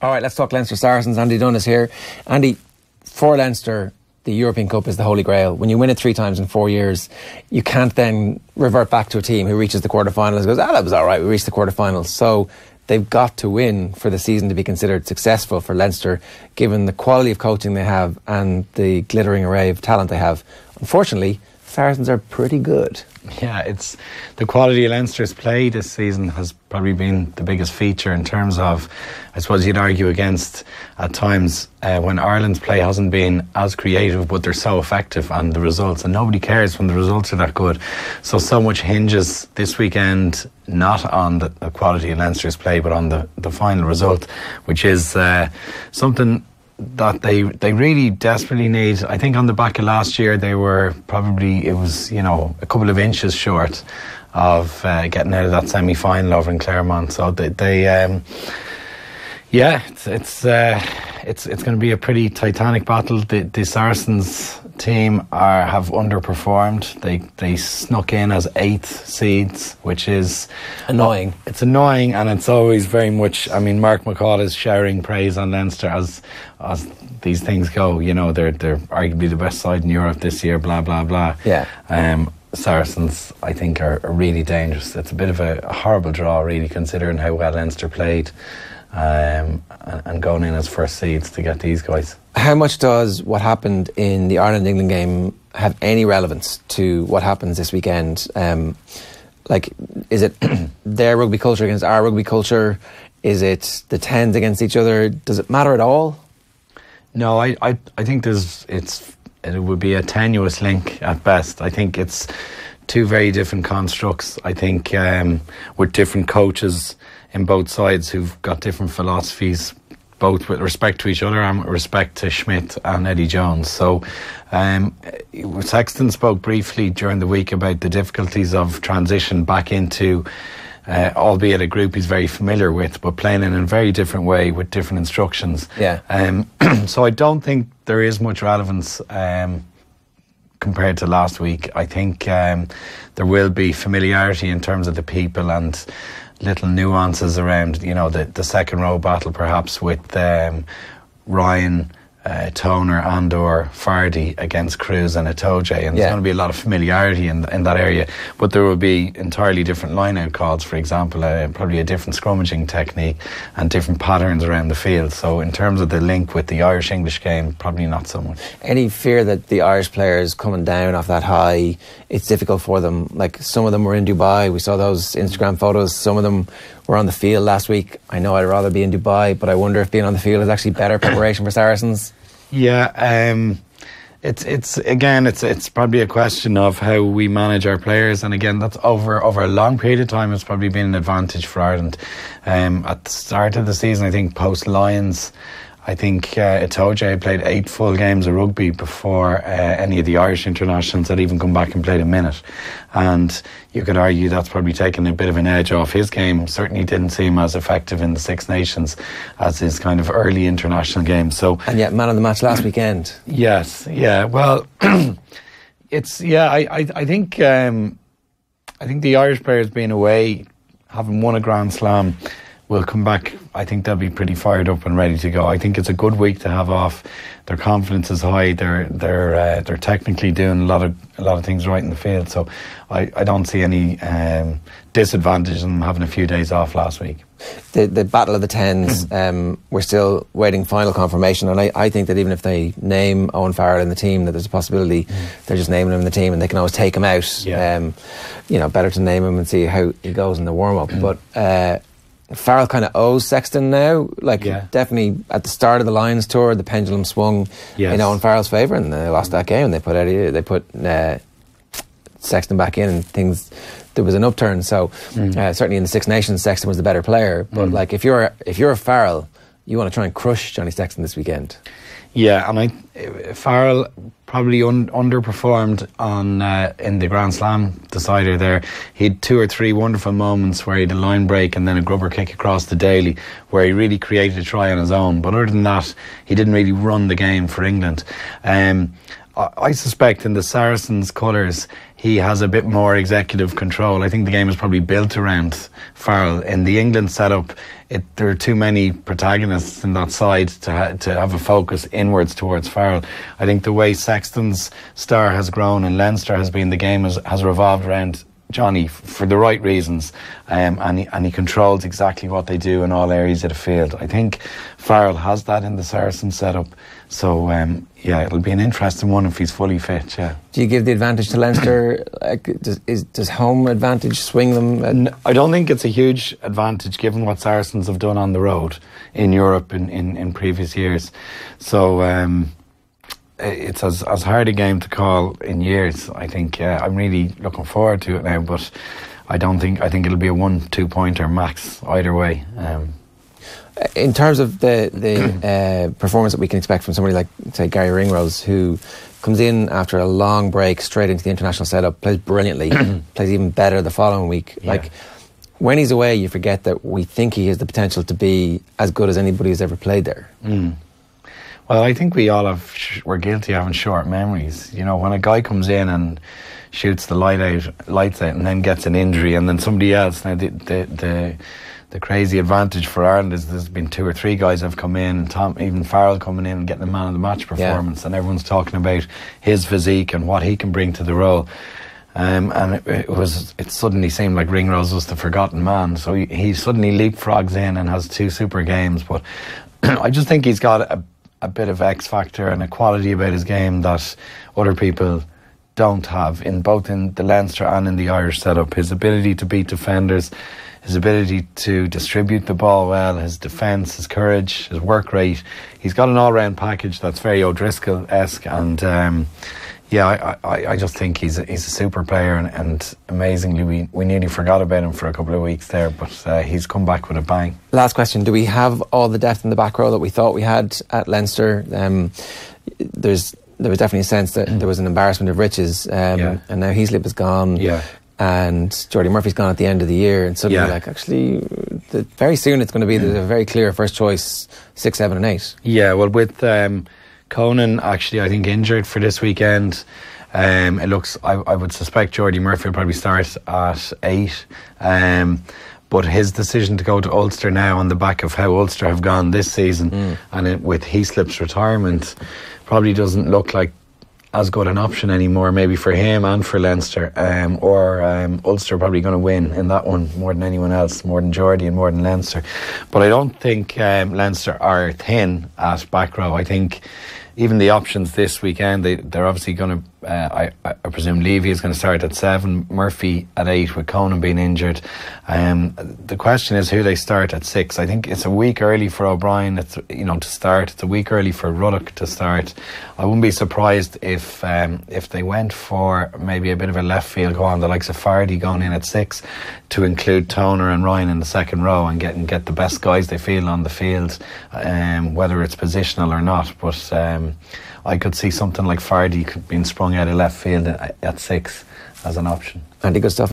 All right, let's talk Leinster Saracens. Andy Dunne is here. Andy, for Leinster, the European Cup is the holy grail. When you win it 3 times in 4 years, you can't then revert back to a team who reaches the quarterfinals and goes, that was all right, we reached the quarterfinals. So they've got to win for the season to be considered successful for Leinster, given the quality of coaching they have and the glittering array of talent they have. Unfortunately, Saracens are pretty good. Yeah, it's the quality of Leinster's play this season has probably been the biggest feature in terms of, I suppose you'd argue against at times when Ireland's play hasn't been as creative, but they're so effective on the results, and nobody cares when the results are that good. So much hinges this weekend not on the quality of Leinster's play, but on the final result, which is something that they really desperately need. I think on the back of last year they were probably, it was, you know, a couple of inches short of getting out of that semi-final over in Claremont. So it's going to be a pretty titanic battle. The Saracens team have underperformed. They snuck in as 8th seeds, which is annoying. It's annoying, and it's always very much, I mean, Mark McCall is showering praise on Leinster as these things go. You know, they're arguably the best side in Europe this year, blah blah blah. Yeah. Saracens, I think, are really dangerous. It's a bit of a horrible draw, really, considering how well Leinster played, and going in as first seeds to get these guys. How much does what happened in the Ireland-England game have any relevance to what happens this weekend? Is it their rugby culture against our rugby culture? Is it the 10s against each other? Does it matter at all? No, I think it would be a tenuous link at best. I think it's 2 very different constructs. I think with different coaches in both sides who've got different philosophies, both with respect to each other and with respect to Schmidt and Eddie Jones. So Sexton spoke briefly during the week about the difficulties of transition back into, albeit a group he's very familiar with, but playing in a very different way with different instructions. Yeah. So I don't think there is much relevance compared to last week. I think there will be familiarity in terms of the people and little nuances around, you know, the second row battle perhaps with Ryan, Toner and or Fardy against Cruz and Itoje, and there's going to be a lot of familiarity in that area, but there will be entirely different line-out calls, for example, probably a different scrummaging technique and different patterns around the field. So in terms of the link with the Irish-English game, probably not so much. Any fear that the Irish players coming down off that high, it's difficult for them? Like, some of them were in Dubai, we saw those Instagram photos, some of them were on the field last week. I know I'd rather be in Dubai, but I wonder if being on the field is actually better preparation for Saracens. Yeah, it's probably a question of how we manage our players, and again, that's over a long period of time. It's probably been an advantage for Ireland. At the start of the season, I think post Lions, I think Itoje played 8 full games of rugby before any of the Irish internationals had even come back and played a minute. And you could argue that's probably taken a bit of an edge off his game. Certainly didn't seem as effective in the Six Nations as his kind of early international game. So, and yet man of the match last weekend. Yes, yeah. Well, it's I think the Irish players being away, having won a Grand Slam, will come back. I think they'll be pretty fired up and ready to go. I think it's a good week to have off. Their confidence is high. They're technically doing a lot of things right in the field. So I don't see any disadvantage in them having a few days off last week. The battle of the 10s, we're still waiting final confirmation, and I think that even if they name Owen Farrell in the team, that there's a possibility they're just naming him in the team and they can always take him out. Yeah. Better to name him and see how he goes in the warm-up. But Farrell kind of owes Sexton now. Definitely at the start of the Lions tour, the pendulum swung in Owen Farrell's favour, and they lost that game. They put Sexton back in, and there was an upturn. So certainly in the Six Nations, Sexton was the better player. But if you're a Farrell, you want to try and crush Johnny Sexton this weekend. Yeah, and Farrell probably underperformed in the Grand Slam decider there. He had 2 or 3 wonderful moments where he had a line break and then a grubber kick across the Daly, where he really created a try on his own. But other than that, he didn't really run the game for England. I suspect in the Saracens' colours, he has a bit more executive control. I think the game is probably built around Farrell. In the England setup, there are too many protagonists in that side to have a focus inwards towards Farrell. I think the way Sexton's star has grown in Leinster has been the game has revolved around Johnny for the right reasons, and he controls exactly what they do in all areas of the field. I think Farrell has that in the Saracens setup, so yeah, it'll be an interesting one if he's fully fit. Yeah. Do you give the advantage to Leinster? Does home advantage swing them? I don't think it's a huge advantage given what Saracens have done on the road in Europe in previous years. So it's as hard a game to call in years. I think I'm really looking forward to it now, but I think it'll be a 1-2 pointer max either way. In terms of the performance that we can expect from somebody like, say, Garry Ringrose, who comes in after a long break straight into the international setup, plays brilliantly, plays even better the following week. Yeah. Like, when he's away, you forget that we think he has the potential to be as good as anybody who's ever played there. Well, I think we all we're guilty of having short memories. You know, when a guy comes in and shoots the lights out and then gets an injury, and then somebody else. Now, the crazy advantage for Ireland is there's been 2 or 3 guys have come in, even Farrell coming in and getting the man of the match performance, and everyone's talking about his physique and what he can bring to the role. And it suddenly seemed like Ringrose was the forgotten man. So he suddenly leapfrogs in and has 2 super games. But I just think he's got a bit of X factor and a quality about his game that other people don't have, both in the Leinster and in the Irish setup. His ability to beat defenders, his ability to distribute the ball well, his defence, his courage, his work rate. He's got an all-round package that's very O'Driscoll-esque, and I just think he's a super player, and amazingly we nearly forgot about him for a couple of weeks there, but he's come back with a bang. Last question, do we have all the depth in the back row that we thought we had at Leinster? There was definitely a sense that there was an embarrassment of riches, and now Heaslip is gone, and Jordy Murphy's gone at the end of the year, and suddenly actually very soon it's going to be a very clear first choice 6, 7 and 8. Yeah, well, with Conan actually I think injured for this weekend, it looks I would suspect Jordy Murphy will probably start at 8, but his decision to go to Ulster now on the back of how Ulster have gone this season, and with Heaslip's retirement, probably doesn't look like as good an option anymore, maybe for him and for Leinster, or Ulster probably going to win in that one more than anyone else, more than Jordy and more than Leinster. But I don't think Leinster are thin at back row. I think even the options this weekend, they're obviously going to, I presume Levy is going to start at 7, Murphy at 8 with Conan being injured. The question is who they start at 6. I think it's a week early for O'Brien to start. It's a week early for Ruddock to start. I wouldn't be surprised if they went for maybe a bit of a left field go on, the likes of Fardy going in at 6 to include Toner and Ryan in the second row and get the best guys they feel on the field, whether it's positional or not. But I could see something like Fardy being sprung out of left field at 6 as an option. Andy, good stuff.